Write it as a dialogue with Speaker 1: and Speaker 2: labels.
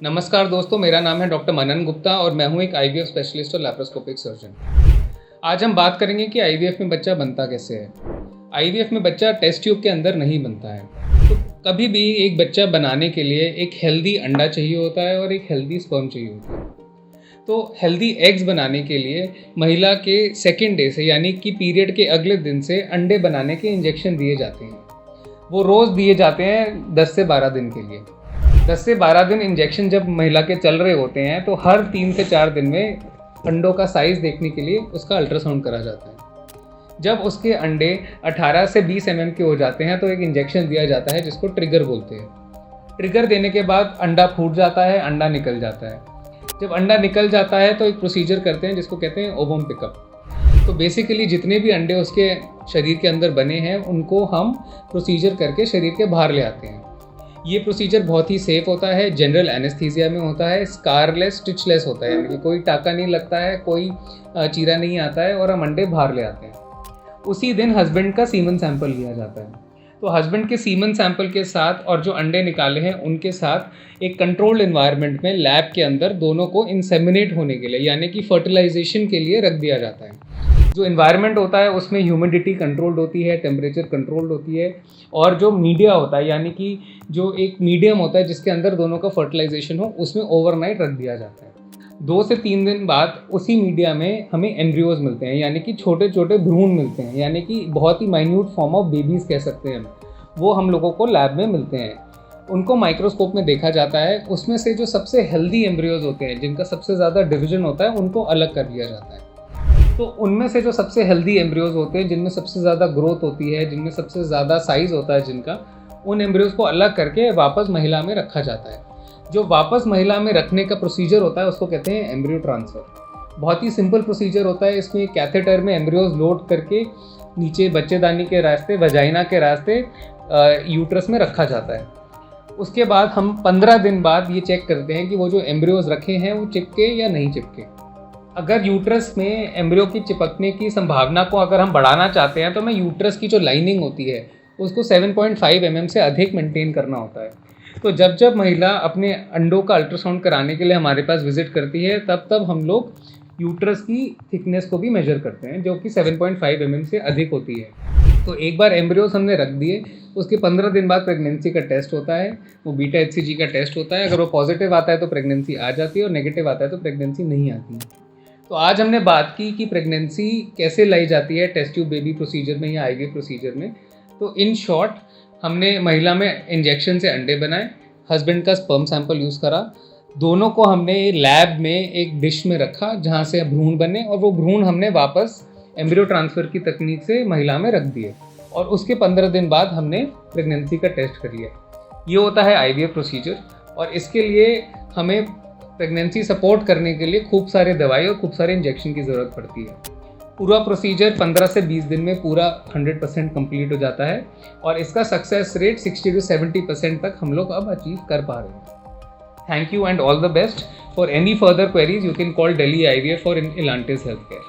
Speaker 1: नमस्कार दोस्तों, मेरा नाम है डॉक्टर मनन गुप्ता और मैं हूं एक आईवीएफ स्पेशलिस्ट और लैप्रोस्कोपिक सर्जन। आज हम बात करेंगे कि आईवीएफ में बच्चा बनता कैसे है। आईवीएफ में बच्चा टेस्ट ट्यूब के अंदर नहीं बनता है। तो कभी भी एक बच्चा बनाने के लिए एक हेल्दी अंडा चाहिए होता है और एक हेल्दी स्पर्म चाहिए होता है। तो हेल्दी एग्स बनाने के लिए महिला के सेकेंड डे से यानी कि पीरियड के अगले दिन से अंडे बनाने के इंजेक्शन दिए जाते हैं। वो रोज़ दिए जाते हैं 10 से 12 दिन के लिए। 10 से 12 दिन इंजेक्शन जब महिला के चल रहे होते हैं तो हर 3 से 4 दिन में अंडों का साइज़ देखने के लिए उसका अल्ट्रासाउंड करा जाता है। जब उसके अंडे 18 से 20 mm के हो जाते हैं तो एक इंजेक्शन दिया जाता है जिसको ट्रिगर बोलते हैं। ट्रिगर देने के बाद अंडा फूट जाता है, अंडा निकल जाता है। जब अंडा निकल जाता है तो एक प्रोसीजर करते हैं जिसको कहते हैं ओवम पिकअप। तो बेसिकली जितने भी अंडे उसके शरीर के अंदर बने हैं उनको हम प्रोसीजर करके शरीर के बाहर ले आते हैं। ये प्रोसीजर बहुत ही सेफ होता है, जनरल एनेस्थीसिया में होता है, स्कारलेस स्टिचलेस होता है, यानी कि कोई टाका नहीं लगता है, कोई चीरा नहीं आता है और हम अंडे बाहर ले आते हैं। उसी दिन हस्बैंड का सीमन सैंपल लिया जाता है। तो हस्बैंड के सीमन सैंपल के साथ और जो अंडे निकाले हैं उनके साथ एक कंट्रोल्ड एनवायरनमेंट में लैब के अंदर दोनों को इंसेमिनेट होने के लिए यानी कि फर्टिलाइजेशन के लिए रख दिया जाता है। जो एनवायरनमेंट होता है उसमें ह्यूमिडिटी कंट्रोल्ड होती है, टेम्परेचर कंट्रोल्ड होती है और जो मीडिया होता है यानी कि जो एक मीडियम होता है जिसके अंदर दोनों का फर्टिलाइजेशन हो उसमें ओवरनाइट रख दिया जाता है। 2 से 3 दिन बाद उसी मीडिया में हमें एम्ब्रियोज मिलते हैं यानी कि छोटे छोटे भ्रूण मिलते हैं, यानी कि बहुत ही माइन्यूट फॉर्म ऑफ बेबीज़ कह सकते हैं हम। वो हम लोगों को लैब में मिलते हैं। उनको माइक्रोस्कोप में देखा जाता है। उसमें से जो सबसे हेल्दी एम्ब्रियोज होते हैं जिनका सबसे ज़्यादा डिवीजन होता है उनको अलग कर लिया जाता है। तो उनमें से जो सबसे हेल्दी एम्ब्रियोज होते हैं जिनमें सबसे ज़्यादा ग्रोथ होती है, जिनमें सबसे ज़्यादा साइज़ होता है जिनका, उन एम्ब्रियोज को अलग करके वापस महिला में रखा जाता है। जो वापस महिला में रखने का प्रोसीजर होता है उसको कहते हैं एम्ब्रियो ट्रांसफ़र। बहुत ही सिंपल प्रोसीजर होता है। इसमें कैथेटर में एम्ब्रियोज लोड करके नीचे बच्चेदानी के रास्ते, वजाइना के रास्ते यूट्रस में रखा जाता है। उसके बाद हम 15 दिन बाद ये चेक करते हैं कि वो जो एम्ब्रियोज रखे हैं वो चिपके या नहीं चिपके। अगर यूट्रस में एम्ब्रियो की चिपकने की संभावना को अगर हम बढ़ाना चाहते हैं तो हमें यूट्रस की जो लाइनिंग होती है उसको 7.5 mm से अधिक मेंटेन करना होता है। तो जब जब महिला अपने अंडों का अल्ट्रासाउंड कराने के लिए हमारे पास विजिट करती है तब हम लोग यूट्रस की थिकनेस को भी मेजर करते हैं जो कि 7.5 mm से अधिक होती है। तो एक बार एम्ब्रियोज हमने रख दिए, उसके 15 दिन बाद प्रेगनेंसी का टेस्ट होता है। वो बीटा HCG का टेस्ट होता है। अगर वो पॉजिटिव आता है तो प्रेगनेंसी आ जाती है और नेगेटिव आता है तो प्रेगनेंसी नहीं आती है। तो आज हमने बात की कि प्रेगनेंसी कैसे लाई जाती है टेस्ट ट्यूब बेबी प्रोसीजर में या आईवीएफ प्रोसीजर में। तो इन शॉर्ट हमने महिला में इंजेक्शन से अंडे बनाए, हस्बैंड का स्पर्म सैंपल यूज़ करा, दोनों को हमने लैब में एक डिश में रखा जहाँ से भ्रूण बने और वो भ्रूण हमने वापस एम्ब्रियो ट्रांसफ़र की तकनीक से महिला में रख दिए और उसके 15 दिन बाद हमने प्रेगनेंसी का टेस्ट कर लिया। ये होता है आईवीएफ प्रोसीजर और इसके लिए हमें प्रेगनेंसी सपोर्ट करने के लिए खूब सारे दवाई और खूब सारे इंजेक्शन की ज़रूरत पड़ती है। पूरा प्रोसीजर 15 से 20 दिन में पूरा 100% कंप्लीट हो जाता है और इसका सक्सेस रेट 60 से 70% तक हम लोग अब अचीव कर पा रहे हैं। Thank you and all the best. For any further queries, you can call Delhi IVF or Elantis Healthcare.